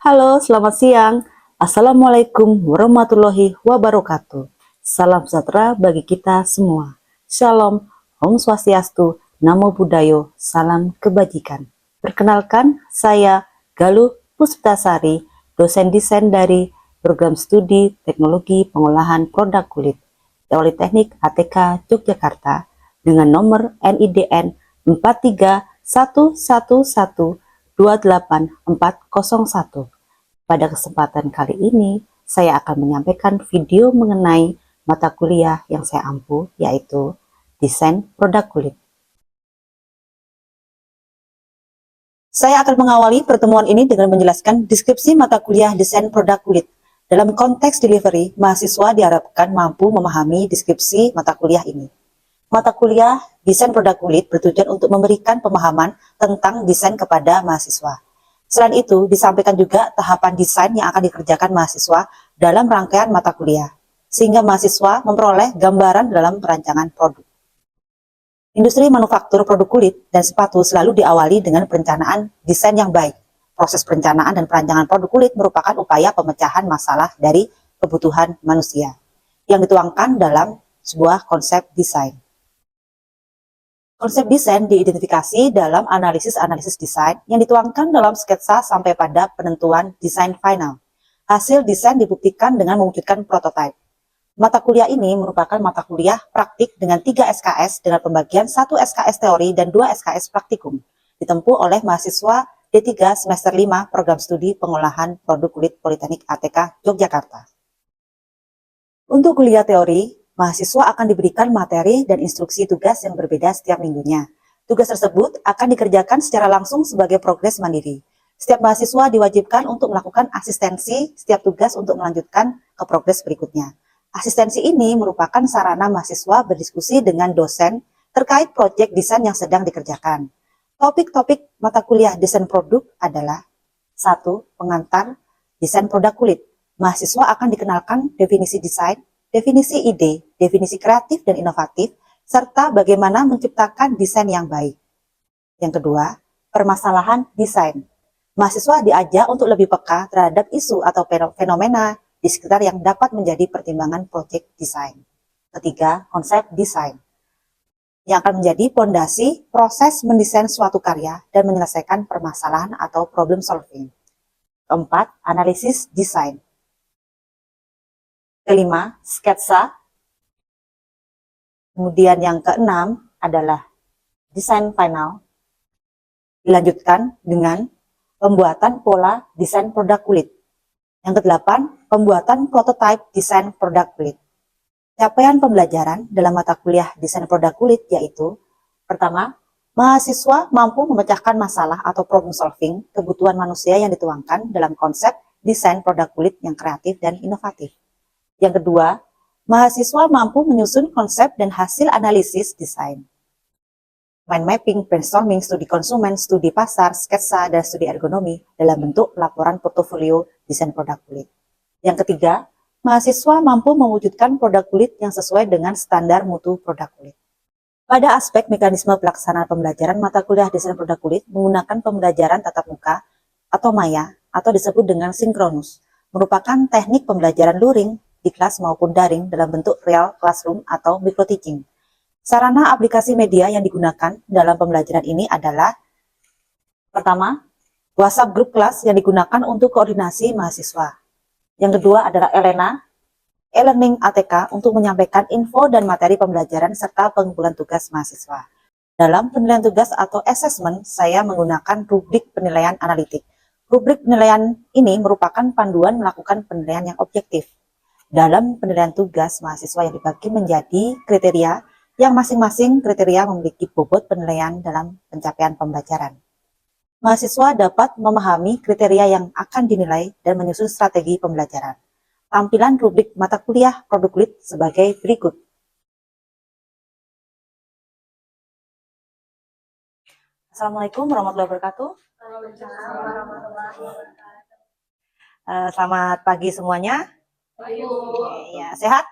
Halo, selamat siang. Assalamualaikum warahmatullahi wabarakatuh. Salam sejahtera bagi kita semua. Shalom, Om Swastiastu, Namo Buddhayo, salam kebajikan. Perkenalkan, saya Galuh Puspitasari, dosen desain dari Program Studi Teknologi Pengolahan Produk Kulit, Politeknik ATK Yogyakarta, dengan nomor NIDN 43111284401. Pada kesempatan kali ini, saya akan menyampaikan video mengenai mata kuliah yang saya ampu, yaitu Desain Produk Kulit. Saya akan mengawali pertemuan ini dengan menjelaskan deskripsi mata kuliah Desain Produk Kulit. Dalam konteks delivery, mahasiswa diharapkan mampu memahami deskripsi mata kuliah ini. Mata kuliah Desain Produk Kulit bertujuan untuk memberikan pemahaman tentang desain kepada mahasiswa. Selain itu, disampaikan juga tahapan desain yang akan dikerjakan mahasiswa dalam rangkaian mata kuliah, sehingga mahasiswa memperoleh gambaran dalam perancangan produk. Industri manufaktur produk kulit dan sepatu selalu diawali dengan perencanaan desain yang baik. Proses perencanaan dan perancangan produk kulit merupakan upaya pemecahan masalah dari kebutuhan manusia, yang dituangkan dalam sebuah konsep desain. Konsep desain diidentifikasi dalam analisis-analisis desain yang dituangkan dalam sketsa sampai pada penentuan desain final. Hasil desain dibuktikan dengan mewujudkan prototipe. Mata kuliah ini merupakan mata kuliah praktik dengan 3 SKS dengan pembagian 1 SKS teori dan 2 SKS praktikum. Ditempuh oleh mahasiswa D3 semester 5 Program Studi Pengolahan Produk Kulit Politeknik ATK Yogyakarta. Untuk kuliah teori, mahasiswa akan diberikan materi dan instruksi tugas yang berbeda setiap minggunya. Tugas tersebut akan dikerjakan secara langsung sebagai progres mandiri. Setiap mahasiswa diwajibkan untuk melakukan asistensi setiap tugas untuk melanjutkan ke progres berikutnya. Asistensi ini merupakan sarana mahasiswa berdiskusi dengan dosen terkait proyek desain yang sedang dikerjakan. Topik-topik mata kuliah desain produk adalah 1. Pengantar desain produk kulit. Mahasiswa akan dikenalkan definisi desain, definisi ide, definisi kreatif dan inovatif, serta bagaimana menciptakan desain yang baik. Yang kedua, permasalahan desain. Mahasiswa diajak untuk lebih peka terhadap isu atau fenomena di sekitar yang dapat menjadi pertimbangan proyek desain. Ketiga, konsep desain, yang akan menjadi fondasi proses mendesain suatu karya dan menyelesaikan permasalahan atau problem solving. Keempat, analisis desain. Kelima, sketsa. Kemudian yang keenam adalah desain final. Dilanjutkan dengan pembuatan pola desain produk kulit. Yang kedelapan, pembuatan prototipe desain produk kulit. Capaian pembelajaran dalam mata kuliah desain produk kulit yaitu: pertama, mahasiswa mampu memecahkan masalah atau problem solving kebutuhan manusia yang dituangkan dalam konsep desain produk kulit yang kreatif dan inovatif. Yang kedua, mahasiswa mampu menyusun konsep dan hasil analisis desain. Mind mapping, brainstorming, studi konsumen, studi pasar, sketsa, dan studi ergonomi dalam bentuk laporan portofolio desain produk kulit. Yang ketiga, mahasiswa mampu mewujudkan produk kulit yang sesuai dengan standar mutu produk kulit. Pada aspek mekanisme pelaksanaan pembelajaran mata kuliah desain produk kulit menggunakan pembelajaran tatap muka atau maya atau disebut dengan sinkronus, merupakan teknik pembelajaran luring di kelas maupun daring dalam bentuk real classroom atau micro teaching. Sarana aplikasi media yang digunakan dalam pembelajaran ini adalah: pertama, WhatsApp grup kelas yang digunakan untuk koordinasi mahasiswa. Yang kedua adalah Elena, e-learning ATK untuk menyampaikan info dan materi pembelajaran serta pengumpulan tugas mahasiswa. Dalam penilaian tugas atau assessment, saya menggunakan rubrik penilaian analitik. Rubrik penilaian ini merupakan panduan melakukan penilaian yang objektif. Dalam penilaian tugas, mahasiswa yang dibagi menjadi kriteria yang masing-masing kriteria memiliki bobot penilaian dalam pencapaian pembelajaran. Mahasiswa dapat memahami kriteria yang akan dinilai dan menyusun strategi pembelajaran. Tampilan rubrik mata kuliah produk kulit sebagai berikut. Assalamualaikum warahmatullahi wabarakatuh. Selamat pagi semuanya. Ya, sehat?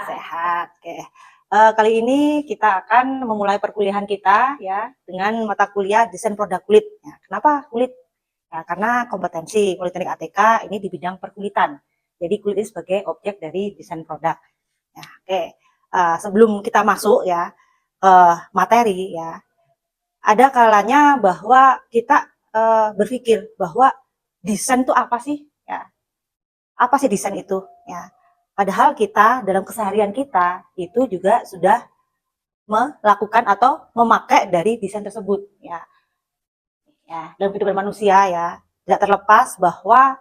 Sehat. Oke. Kali ini kita akan memulai perkuliahan kita ya dengan mata kuliah desain produk kulit. Ya, kenapa kulit? Nah, karena kompetensi Politeknik ATK ini di bidang perkulitan. Jadi kulit ini sebagai objek dari desain produk. Ya, oke. Sebelum kita masuk ya ke materi ya, ada kalanya bahwa kita berpikir bahwa desain itu apa sih? Ya, apa sih desain itu? Ya, padahal kita dalam keseharian kita itu juga sudah melakukan atau memakai dari desain tersebut. Ya, dalam kehidupan manusia ya, tidak terlepas bahwa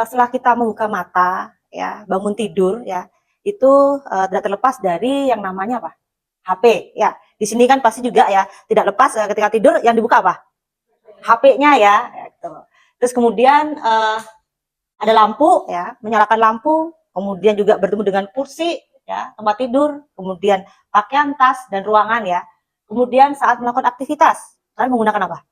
setelah kita membuka mata ya, bangun tidur ya, itu tidak terlepas dari yang namanya apa? HP ya. Di sini kan pasti juga ya, tidak lepas ketika tidur yang dibuka apa? HP-nya ya, gitu. Terus kemudian ada lampu ya, menyalakan lampu, kemudian juga bertemu dengan kursi ya, tempat tidur, kemudian pakaian, tas dan ruangan ya. Kemudian saat melakukan aktivitas, kalian menggunakan apa?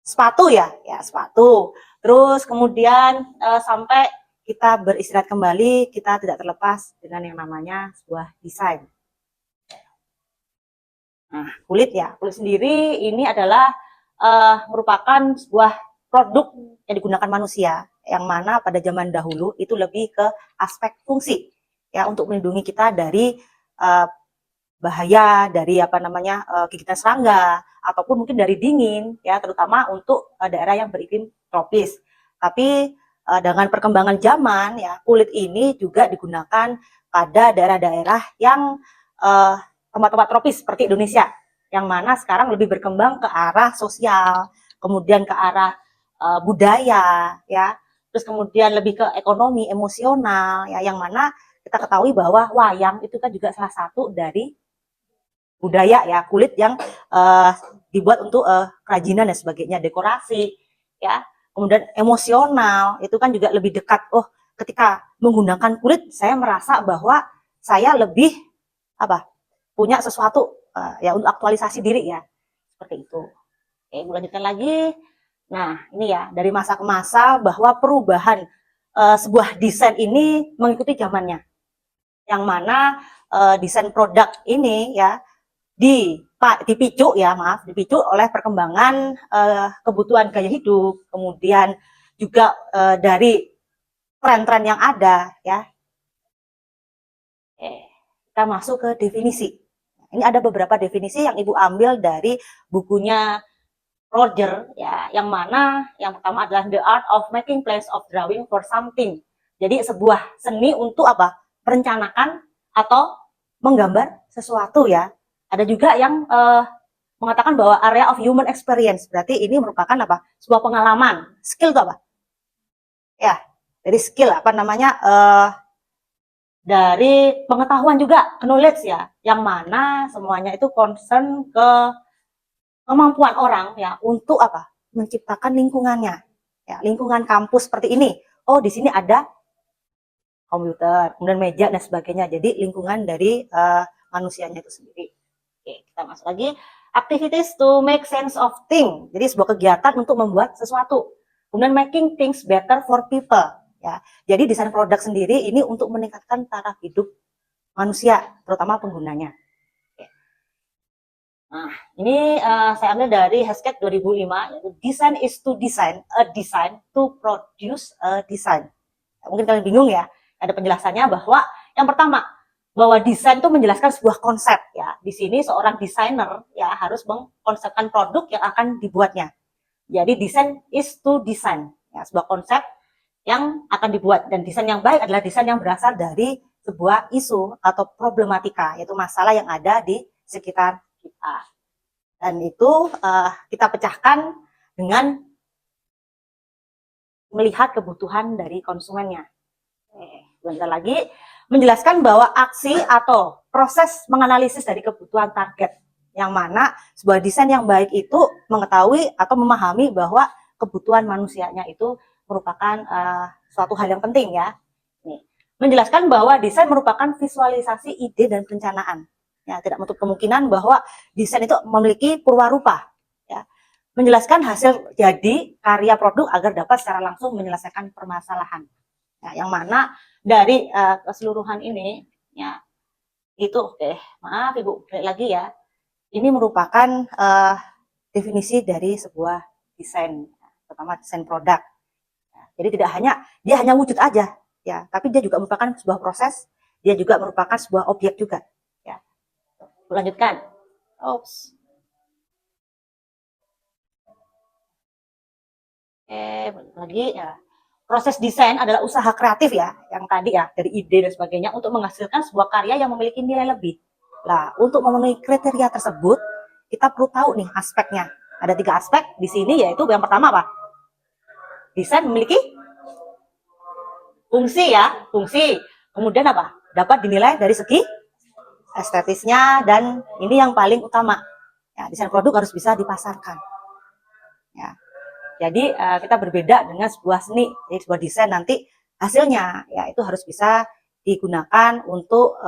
Sepatu ya, sepatu. Terus kemudian sampai kita beristirahat kembali, kita tidak terlepas dengan yang namanya sebuah desain. Nah, kulit ya, kulit sendiri ini adalah merupakan sebuah produk yang digunakan manusia, yang mana pada zaman dahulu itu lebih ke aspek fungsi ya, untuk melindungi kita dari bahaya, dari apa namanya gigitan serangga, ataupun mungkin dari dingin ya, terutama untuk daerah yang beriklim tropis. Tapi dengan perkembangan zaman ya, kulit ini juga digunakan pada daerah-daerah yang tempat-tempat tropis seperti Indonesia, yang mana sekarang lebih berkembang ke arah sosial, kemudian ke arah budaya ya, terus kemudian lebih ke ekonomi, emosional ya, yang mana kita ketahui bahwa wayang itu kan juga salah satu dari budaya ya, kulit yang dibuat untuk kerajinan dan sebagainya, dekorasi ya. Kemudian emosional itu kan juga lebih dekat. Oh, ketika menggunakan kulit saya merasa bahwa saya lebih apa? Punya sesuatu ya, untuk aktualisasi diri ya. Seperti itu. Oke, gue lanjutkan lagi. Nah, ini ya, dari masa ke masa bahwa perubahan sebuah desain ini mengikuti zamannya. Yang mana desain produk ini ya dipicu oleh perkembangan kebutuhan gaya hidup, kemudian juga dari tren-tren yang ada ya. Kita masuk ke definisi. Ini ada beberapa definisi yang Ibu ambil dari bukunya Roger ya, yang mana yang pertama adalah the art of making plans of drawing for something. Jadi sebuah seni untuk apa? Merencanakan atau menggambar sesuatu ya. Ada juga yang mengatakan bahwa area of human experience, berarti ini merupakan apa? Sebuah pengalaman. Skill itu apa? Ya, dari skill apa namanya? Dari pengetahuan juga, knowledge ya, yang mana semuanya itu concern ke kemampuan orang ya untuk apa? Menciptakan lingkungannya. Ya, lingkungan kampus seperti ini. Oh, di sini ada komputer, kemudian meja dan sebagainya. Jadi lingkungan dari manusianya itu sendiri. Oke, kita masuk lagi. Activities to make sense of thing. Jadi sebuah kegiatan untuk membuat sesuatu. Kemudian making things better for people. Ya, jadi desain produk sendiri ini untuk meningkatkan taraf hidup manusia, terutama penggunanya. Oke. Nah, ini saya ambil dari Hesketh 2005, yaitu design is to design a design to produce a design. Mungkin kalian bingung ya, ada penjelasannya bahwa yang pertama, bahwa desain itu menjelaskan sebuah konsep ya. Di sini seorang desainer ya harus mengkonsepkan produk yang akan dibuatnya. Jadi desain is to design ya, sebuah konsep yang akan dibuat, dan desain yang baik adalah desain yang berasal dari sebuah isu atau problematika, yaitu masalah yang ada di sekitar kita. Dan itu kita pecahkan dengan melihat kebutuhan dari konsumennya. Bentar lagi menjelaskan bahwa aksi atau proses menganalisis dari kebutuhan target, yang mana sebuah desain yang baik itu mengetahui atau memahami bahwa kebutuhan manusianya itu merupakan suatu hal yang penting ya. Nih, menjelaskan bahwa desain merupakan visualisasi ide dan perencanaan. Ya, tidak menutup kemungkinan bahwa desain itu memiliki purwarupa. Ya, menjelaskan hasil jadi karya produk agar dapat secara langsung menyelesaikan permasalahan. Ya, yang mana dari keseluruhan ini ya itu maaf Ibu, balik lagi ya. Ini merupakan definisi dari sebuah desain. pertama desain produk. Jadi tidak hanya dia hanya wujud aja, ya, tapi dia juga merupakan sebuah proses, dia juga merupakan sebuah objek juga. Ya, lanjutkan. Oops. Lagi ya. Proses desain adalah usaha kreatif ya, yang tadi ya, dari ide dan sebagainya untuk menghasilkan sebuah karya yang memiliki nilai lebih. Nah, untuk memenuhi kriteria tersebut, kita perlu tahu nih aspeknya. Ada 3 aspek di sini, yaitu yang pertama apa? Desain memiliki fungsi ya, fungsi. Kemudian apa? Dapat dinilai dari segi estetisnya, dan ini yang paling utama. Ya, desain produk harus bisa dipasarkan. Ya. Jadi kita berbeda dengan sebuah seni, jadi sebuah desain nanti hasilnya ya itu harus bisa digunakan untuk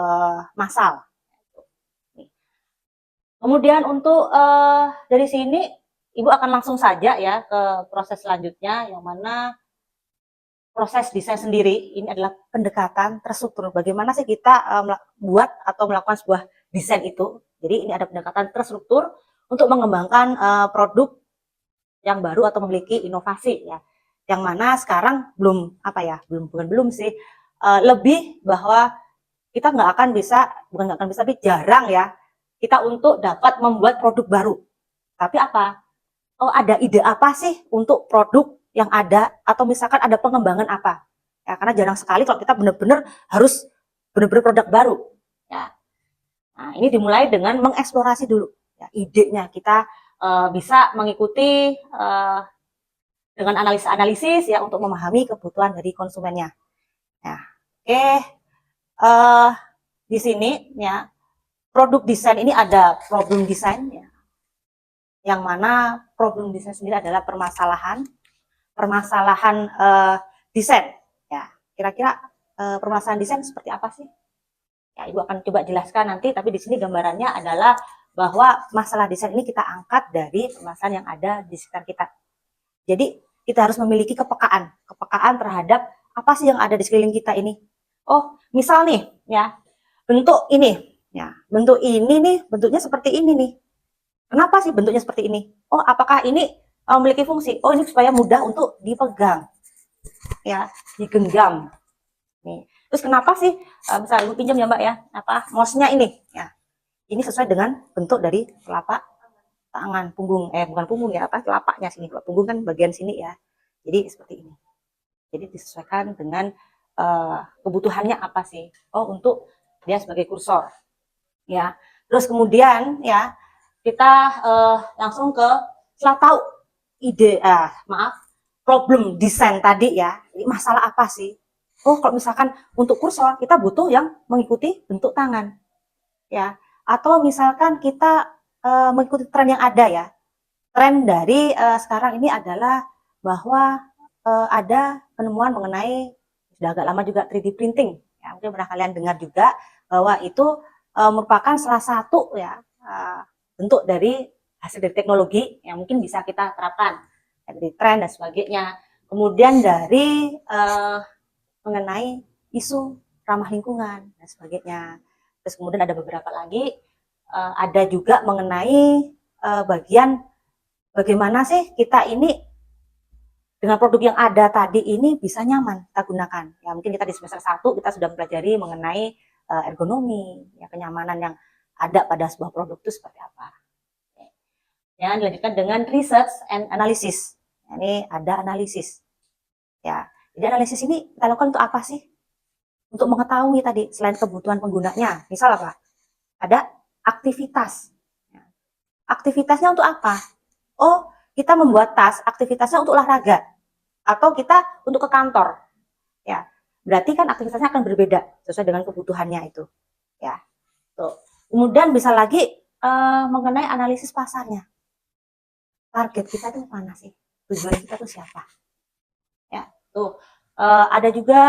massal. Kemudian untuk dari sini Ibu akan langsung saja ya ke proses selanjutnya, yang mana proses desain sendiri ini adalah pendekatan terstruktur. Bagaimana sih kita buat atau melakukan sebuah desain itu? Jadi ini ada pendekatan terstruktur untuk mengembangkan produk yang baru atau memiliki inovasi ya, yang mana sekarang belum apa ya, belum sih, lebih bahwa kita nggak akan bisa, bukan nggak akan bisa, tapi jarang ya kita untuk dapat membuat produk baru. Tapi apa, oh ada ide apa sih untuk produk yang ada, atau misalkan ada pengembangan apa ya, karena jarang sekali kalau kita benar-benar harus benar-benar produk baru ya. Nah, ini dimulai dengan mengeksplorasi dulu ya, idenya kita bisa mengikuti dengan analisis ya untuk memahami kebutuhan dari konsumennya. Nah, di sini ya produk desain ini ada problem desain ya, yang mana problem desain sendiri adalah permasalahan desain ya. Kira-kira permasalahan desain seperti apa sih? Ya, Ibu akan coba jelaskan nanti, tapi di sini gambarannya adalah bahwa masalah desain ini kita angkat dari permasalahan yang ada di sekitar kita. Jadi kita harus memiliki kepekaan terhadap apa sih yang ada di sekeliling kita ini. Oh, misal nih, ya, bentuk ini, ya, bentuk ini nih, bentuknya seperti ini nih. Kenapa sih bentuknya seperti ini? Oh, apakah ini memiliki fungsi? Oh, ini supaya mudah untuk dipegang, ya, digenggam. Nih. Terus kenapa sih, misalnya Ibu pinjam ya Mbak ya, apa mouse-nya ini, ya, ini sesuai dengan bentuk dari telapak tangan, punggung, bukan punggung ya, apa telapaknya sini. Kalau punggung kan bagian sini ya. Jadi seperti ini. Jadi disesuaikan dengan kebutuhannya apa sih? Oh, untuk dia sebagai kursor. Ya. Terus kemudian ya kita langsung ke setelah tahu ide, problem desain tadi ya. Ini masalah apa sih? Oh, kalau misalkan untuk kursor kita butuh yang mengikuti bentuk tangan. Ya. Atau misalkan kita mengikuti tren yang ada ya. Tren dari sekarang ini adalah bahwa ada penemuan mengenai, sudah agak lama juga, 3D printing. Ya, mungkin pernah kalian dengar juga bahwa itu merupakan salah satu ya bentuk dari hasil dari teknologi yang mungkin bisa kita terapkan ya, dari tren dan sebagainya. Kemudian dari mengenai isu ramah lingkungan dan sebagainya. Terus kemudian ada beberapa lagi, ada juga mengenai bagian bagaimana sih kita ini dengan produk yang ada tadi ini bisa nyaman kita gunakan. Ya, mungkin kita di semester 1 kita sudah mempelajari mengenai ergonomi, ya, kenyamanan yang ada pada sebuah produk itu seperti apa. Ya, dilanjutkan dengan research and analysis. Ini ada analisis. Ya, jadi analisis ini kita lakukan untuk apa sih? Untuk mengetahui tadi selain kebutuhan penggunanya. Misal apa? Ada aktivitas. Aktivitasnya untuk apa? Oh, kita membuat tas, aktivitasnya untuk olahraga, atau kita untuk ke kantor, ya. Berarti kan aktivitasnya akan berbeda sesuai dengan kebutuhannya itu, ya. Tuh. Kemudian bisa lagi mengenai analisis pasarnya. Target kita itu mana sih? Tujuan kita itu siapa? Ya, tuh. Ada juga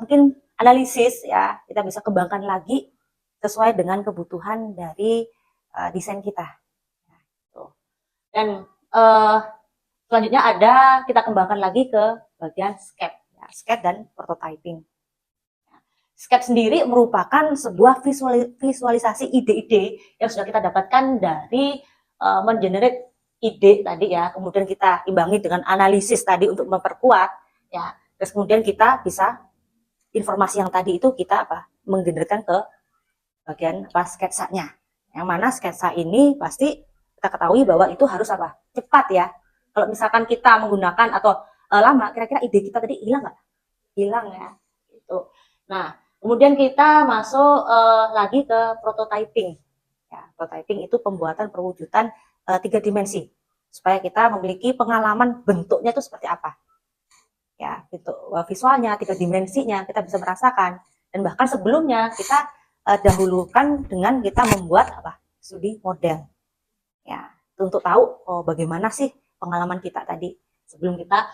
mungkin analisis ya, kita bisa kembangkan lagi sesuai dengan kebutuhan dari desain kita. Tuh. Dan selanjutnya ada, kita kembangkan lagi ke bagian sketch, ya, sketch dan prototyping. Sketch sendiri merupakan sebuah visualisasi ide-ide yang sudah kita dapatkan dari mengenerate ide tadi ya, kemudian kita imbangi dengan analisis tadi untuk memperkuat ya, terus kemudian kita bisa informasi yang tadi itu kita menggenerkan ke bagian sketsanya, yang mana sketsa ini pasti kita ketahui bahwa itu harus cepat ya. Kalau misalkan kita menggunakan atau lama, kira-kira ide kita tadi hilang nggak? Hilang ya gitu. Nah, kemudian kita masuk lagi ke prototyping ya. Prototyping itu pembuatan perwujudan 3 dimensi supaya kita memiliki pengalaman bentuknya itu seperti apa ya, gitu. Visualnya, 3 dimensinya kita bisa merasakan, dan bahkan sebelumnya kita dahulukan dengan kita membuat studi model ya, untuk tahu bagaimana sih pengalaman kita tadi sebelum kita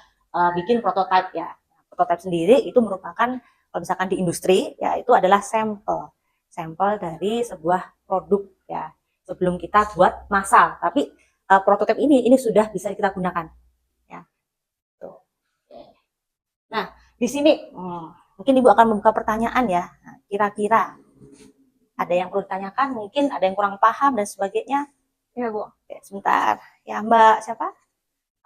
bikin prototype ya. Prototype sendiri itu merupakan, kalau misalkan di industri ya, itu adalah sampel dari sebuah produk ya, sebelum kita buat massal. Tapi prototype ini sudah bisa kita gunakan ya. Tuh. Nah, di sini mungkin Ibu akan membuka pertanyaan ya. Nah, kira-kira ada yang perlu ditanyakan, mungkin ada yang kurang paham dan sebagainya. Iya, Bu. Oke, sebentar. Ya, Mbak siapa?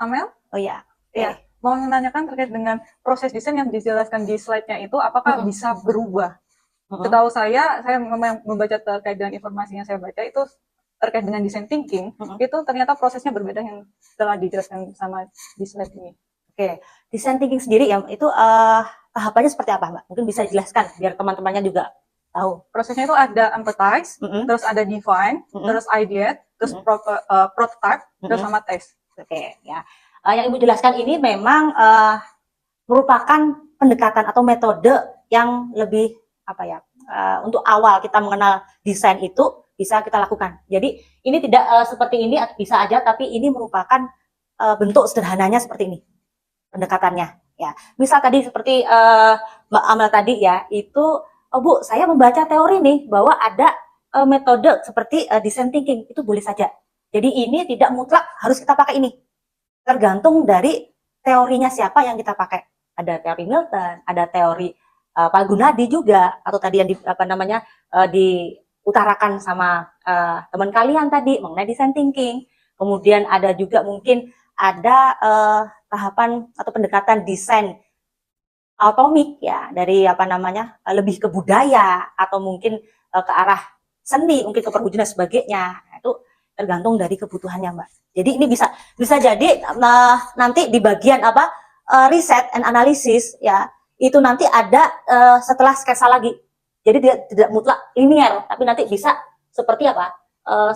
Amel? Oh ya. Iya. Mau menanyakan terkait dengan proses desain yang dijelaskan di slide-nya itu, apakah bisa berubah? Setahu saya memang membaca terkait dengan informasi yang saya baca itu terkait dengan design thinking, itu ternyata prosesnya berbeda yang telah dijelaskan sama di slide ini. Oke, design thinking sendiri ya, itu tahapannya seperti apa, Mbak? Mungkin bisa dijelaskan biar teman-temannya juga tahu. Prosesnya itu ada empathize, terus ada define, terus ideate, terus prototype, terus sama test. Oke, ya. Yang Ibu jelaskan ini memang merupakan pendekatan atau metode yang lebih untuk awal kita mengenal desain itu bisa kita lakukan. Jadi ini tidak seperti ini bisa aja, tapi ini merupakan bentuk sederhananya seperti ini pendekatannya ya. Misal tadi seperti Mbak Amel tadi ya, itu Bu, saya membaca teori nih bahwa ada metode seperti design thinking, itu boleh saja. Jadi ini tidak mutlak harus kita pakai ini, tergantung dari teorinya siapa yang kita pakai. Ada teori Milton, ada teori Pak Gunadi juga, atau tadi yang diutarakan sama teman kalian tadi mengenai design thinking. Kemudian ada juga mungkin ada tahapan atau pendekatan desain atomik ya, dari lebih ke budaya, atau mungkin ke arah seni, mungkin ke perwujudan sebagainya. Itu tergantung dari kebutuhannya, Mbak. Jadi ini bisa jadi nanti di bagian riset and analysis ya, itu nanti ada setelah sketsa lagi. Jadi tidak mutlak linear, tapi nanti bisa seperti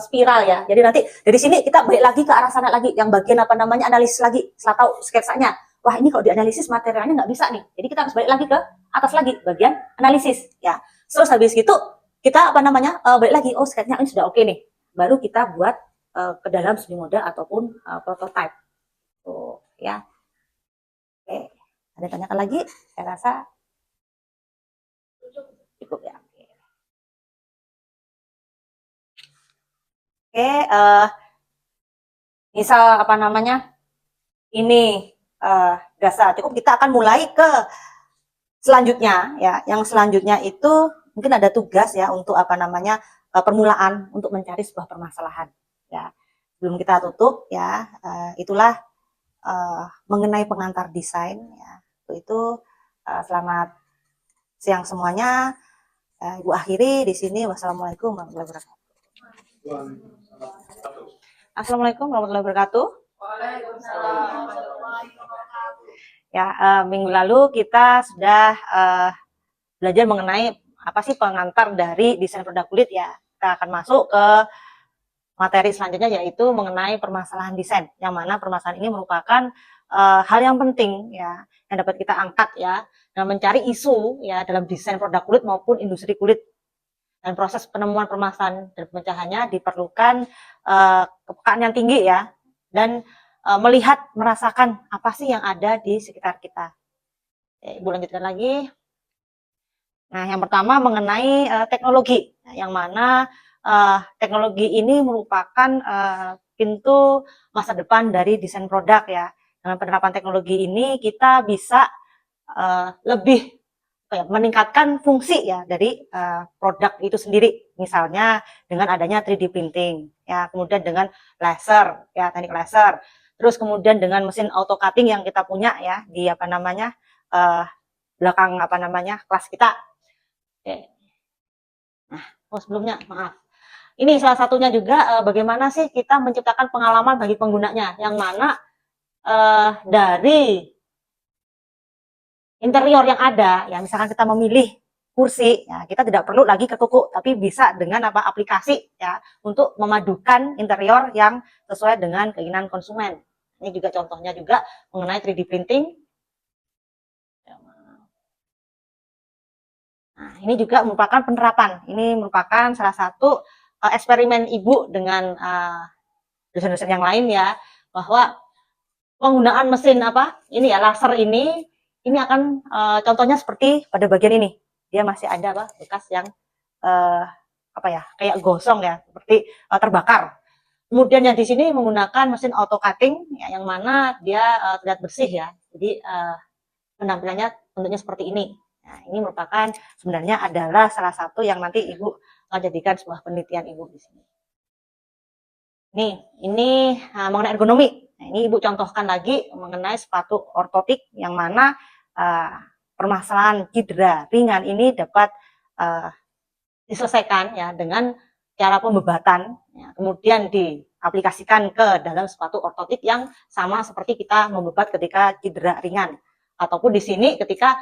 spiral ya. Jadi nanti dari sini kita balik lagi ke arah sana lagi, yang bagian analisis lagi, setelah tahu sketsanya. Wah, ini kalau dianalisis materialnya nggak bisa nih. Jadi kita harus balik lagi ke atas lagi, bagian analisis ya. Terus habis itu kita balik lagi, oh sketsanya ini sudah oke nih. Baru kita buat ke dalam studi model ataupun prototype. Tuh ya. Oke, ada yang tanyakan lagi? Saya rasa cukup ya. Oke, misal ini dasar cukup, kita akan mulai ke selanjutnya ya. Yang selanjutnya itu mungkin ada tugas ya untuk permulaan untuk mencari sebuah permasalahan ya. Sebelum kita tutup ya, itulah mengenai pengantar desain ya. Itu selamat siang semuanya. Ibu akhiri di sini. Wassalamualaikum warahmatullahi wabarakatuh. Assalamualaikum warahmatullahi wabarakatuh. Ya, minggu lalu kita sudah belajar mengenai apa sih pengantar dari desain produk kulit ya. Kita akan masuk ke materi selanjutnya, yaitu mengenai permasalahan desain, yang mana permasalahan ini merupakan hal yang penting ya, yang dapat kita angkat ya, dan mencari isu ya dalam desain produk kulit maupun industri kulit. Dan proses penemuan permasalahan dan pemecahannya diperlukan kepekaan yang tinggi ya, dan melihat, merasakan apa sih yang ada di sekitar kita. Ibu lanjutkan lagi. Nah, yang pertama mengenai teknologi, yang mana teknologi ini merupakan pintu masa depan dari desain produk ya. Dengan penerapan teknologi ini kita bisa lebih meningkatkan fungsi ya dari produk itu sendiri. Misalnya dengan adanya 3D printing, ya, kemudian dengan laser, ya, teknik laser. Terus kemudian dengan mesin auto cutting yang kita punya ya di belakang kelas kita. Oke. Nah, sebelumnya maaf. Ini salah satunya juga bagaimana sih kita menciptakan pengalaman bagi penggunanya, yang mana dari interior yang ada, ya misalkan kita memilih kursi, ya kita tidak perlu lagi ke toko, tapi bisa dengan aplikasi ya untuk memadukan interior yang sesuai dengan keinginan konsumen. Ini juga contohnya juga mengenai 3D printing. Nah, ini juga merupakan penerapan. Ini merupakan salah satu eksperimen Ibu dengan dosen-dosen yang lain ya, bahwa penggunaan mesin laser ini akan contohnya seperti pada bagian ini, dia masih ada bekas yang kayak gosong ya, seperti terbakar. Kemudian yang di sini menggunakan mesin auto cutting ya, yang mana dia terlihat bersih ya, jadi penampilannya bentuknya seperti ini. Nah, ini merupakan sebenarnya adalah salah satu yang nanti Ibu jadikan sebuah penelitian Ibu di sini. Nih, ini mengenai ergonomi. Nah, ini Ibu contohkan lagi mengenai sepatu ortotik yang mana permasalahan cedera ringan ini dapat diselesaikan ya dengan cara pembebatan, ya, kemudian diaplikasikan ke dalam sepatu ortotik yang sama seperti kita membebat ketika cedera ringan. Ataupun di sini ketika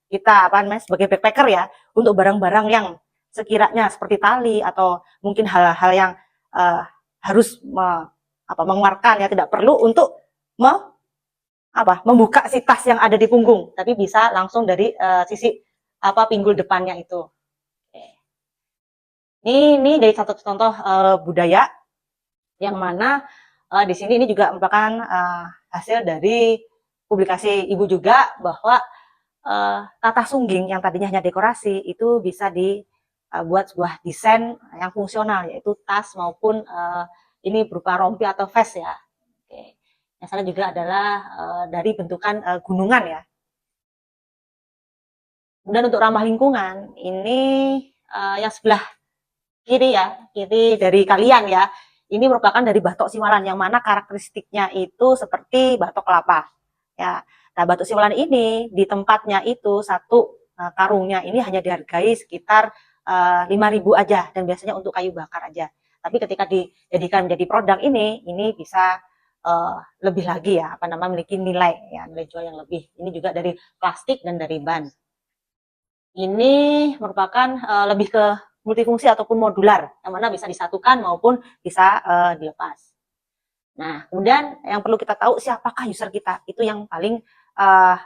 kita sebagai backpacker ya, untuk barang-barang yang sekiranya seperti tali atau mungkin hal-hal yang harus mengeluarkan ya, tidak perlu untuk membuka si tas yang ada di punggung, tapi bisa langsung dari sisi pinggul depannya itu. Oke. Ini dari satu contoh budaya yang mana di sini ini juga merupakan hasil dari publikasi Ibu juga, bahwa tata sungging yang tadinya hanya dekorasi itu bisa dibuat sebuah desain yang fungsional, yaitu tas maupun ini berupa rompi atau vest ya. Oke. Yang salah juga adalah dari bentukan gunungan ya. Kemudian untuk ramah lingkungan, ini yang sebelah kiri ya, kiri dari kalian ya, ini merupakan dari batok siwalan yang mana karakteristiknya itu seperti batok kelapa ya. Nah, batok siwalan ini di tempatnya itu satu karungnya ini hanya dihargai sekitar 5.000 aja, dan biasanya untuk kayu bakar aja. Tapi ketika dijadikan menjadi produk ini bisa lebih lagi ya, memiliki nilai ya, nilai jual yang lebih. Ini juga dari plastik dan dari ban. Ini merupakan lebih ke multifungsi ataupun modular, yang mana bisa disatukan maupun bisa dilepas. Nah, kemudian yang perlu kita tahu siapakah user kita, itu yang paling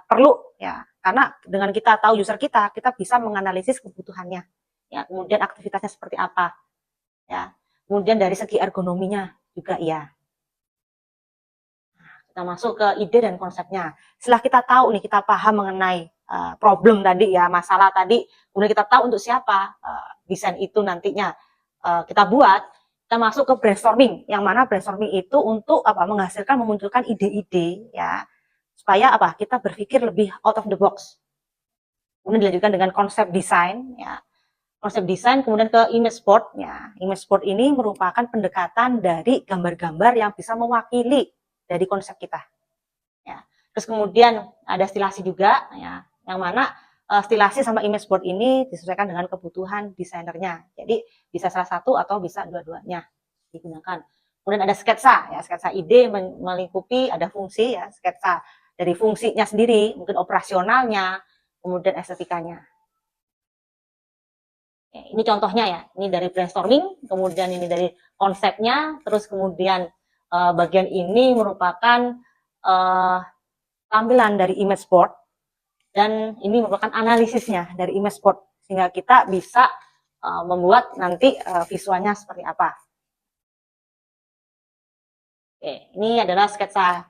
perlu ya, karena dengan kita tahu user kita bisa menganalisis kebutuhannya, ya, kemudian aktivitasnya seperti apa, ya, kemudian dari segi ergonominya juga ya. Nah, kita masuk ke ide dan konsepnya. Setelah kita tahu nih, kita paham mengenai problem tadi ya, masalah tadi, kemudian kita tahu untuk siapa desain itu nantinya kita buat. Kita masuk ke brainstorming, yang mana brainstorming itu untuk menghasilkan, memunculkan ide-ide ya, supaya kita berpikir lebih out of the box. Kemudian dilanjutkan dengan konsep desain ya, konsep desain, kemudian ke image board ya. Image board ini merupakan pendekatan dari gambar-gambar yang bisa mewakili dari konsep kita ya. Terus kemudian ada stilasi juga ya, yang mana stilasi sama image board ini disesuaikan dengan kebutuhan desainernya. Jadi bisa salah satu atau bisa dua-duanya digunakan. Kemudian ada sketsa ya, sketsa ide melingkupi ada fungsi ya, sketsa dari fungsinya sendiri, mungkin operasionalnya, kemudian estetikanya. Ini contohnya ya, ini dari brainstorming, kemudian ini dari konsepnya, terus kemudian bagian ini merupakan tampilan dari image board, dan ini merupakan analisisnya dari image board, sehingga kita bisa membuat nanti visualnya seperti apa. Oke, ini adalah sketsa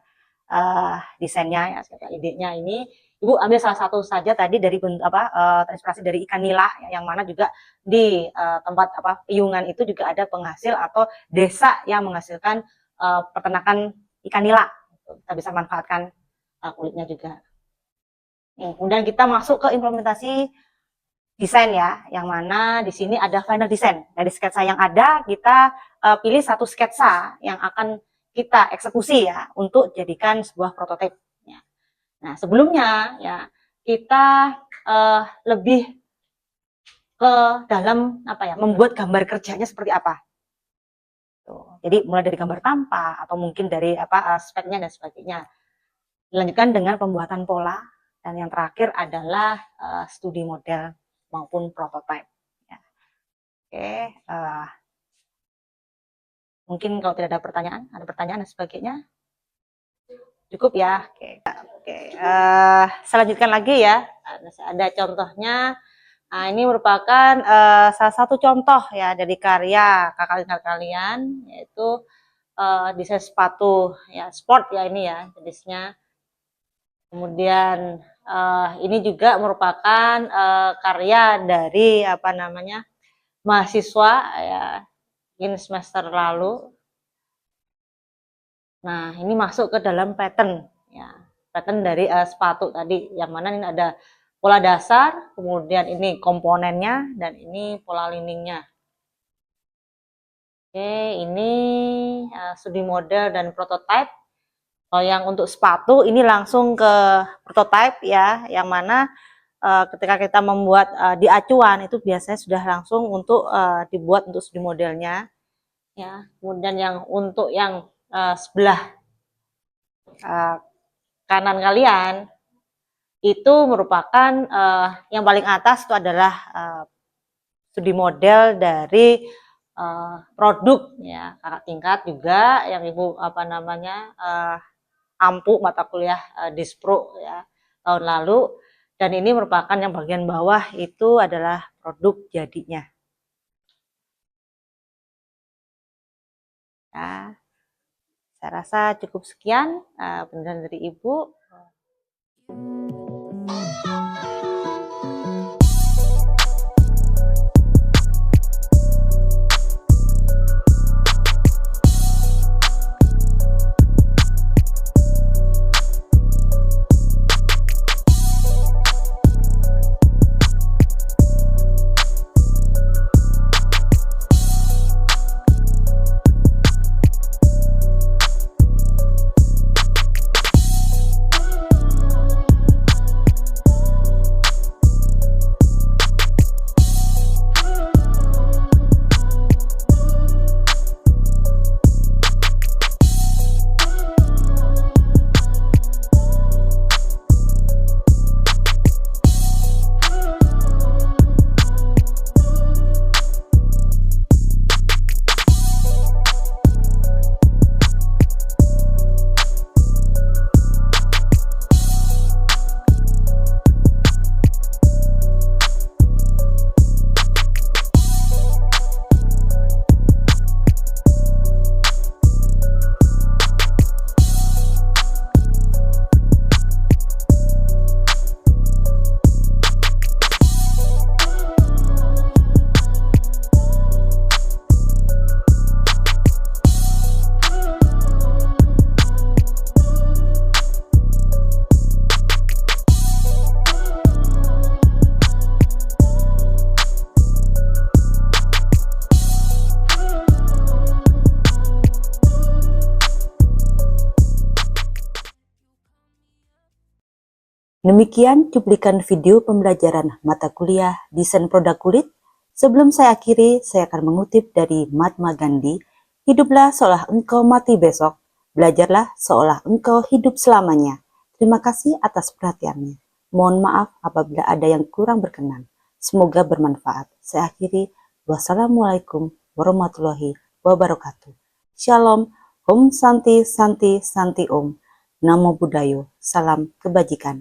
desainnya ya, sketsa idenya ini. Ibu ambil salah satu saja tadi dari terinspirasi dari ikan nila ya, yang mana juga di tempat Piungan itu juga ada penghasil atau desa yang menghasilkan peternakan ikan nila. Kita bisa manfaatkan kulitnya juga. Kemudian kita masuk ke implementasi desain ya, yang mana di sini ada final design. Dari sketsa yang ada, kita pilih satu sketsa yang akan kita eksekusi ya, untuk jadikan sebuah prototipe. Ya. Nah, sebelumnya ya kita lebih ke dalam membuat gambar kerjanya seperti apa. Tuh. Jadi mulai dari gambar tampak atau mungkin dari speknya dan sebagainya. Dilanjutkan dengan pembuatan pola, dan yang terakhir adalah studi model maupun prototype. Ya. Oke, mungkin kalau tidak ada pertanyaan dan sebagainya, cukup ya. Oke. Saya lanjutkan lagi ya. Ada contohnya. Nah, ini merupakan salah satu contoh ya dari karya kakak kalian, yaitu desain sepatu ya, sport ya ini ya jenisnya. Kemudian ini juga merupakan karya dari mahasiswa ya, in semester lalu. Nah, ini masuk ke dalam pattern ya, pattern dari sepatu tadi, yang mana ini ada pola dasar, kemudian ini komponennya, dan ini pola liningnya. Oke, ini studi model dan prototype. Kalau yang untuk sepatu ini langsung ke prototype ya, yang mana ketika kita membuat di acuan itu biasanya sudah langsung untuk dibuat untuk studi modelnya ya. Kemudian yang untuk yang sebelah kanan kalian itu merupakan yang paling atas itu adalah studi model dari produk ya, kakak tingkat juga yang ibu ampu mata kuliah Dispro ya tahun lalu, dan ini merupakan yang bagian bawah itu adalah produk jadinya. Ya, saya rasa cukup sekian penjelasan dari Ibu. Demikian cuplikan video pembelajaran mata kuliah desain produk kulit. Sebelum saya akhiri, saya akan mengutip dari Mahatma Gandhi, "Hiduplah seolah engkau mati besok, belajarlah seolah engkau hidup selamanya." Terima kasih atas perhatiannya. Mohon maaf apabila ada yang kurang berkenan. Semoga bermanfaat. Saya akhiri. Wassalamualaikum warahmatullahi wabarakatuh. Shalom. Om Santi Santi Santi Om. Namo Buddhaya. Salam kebajikan.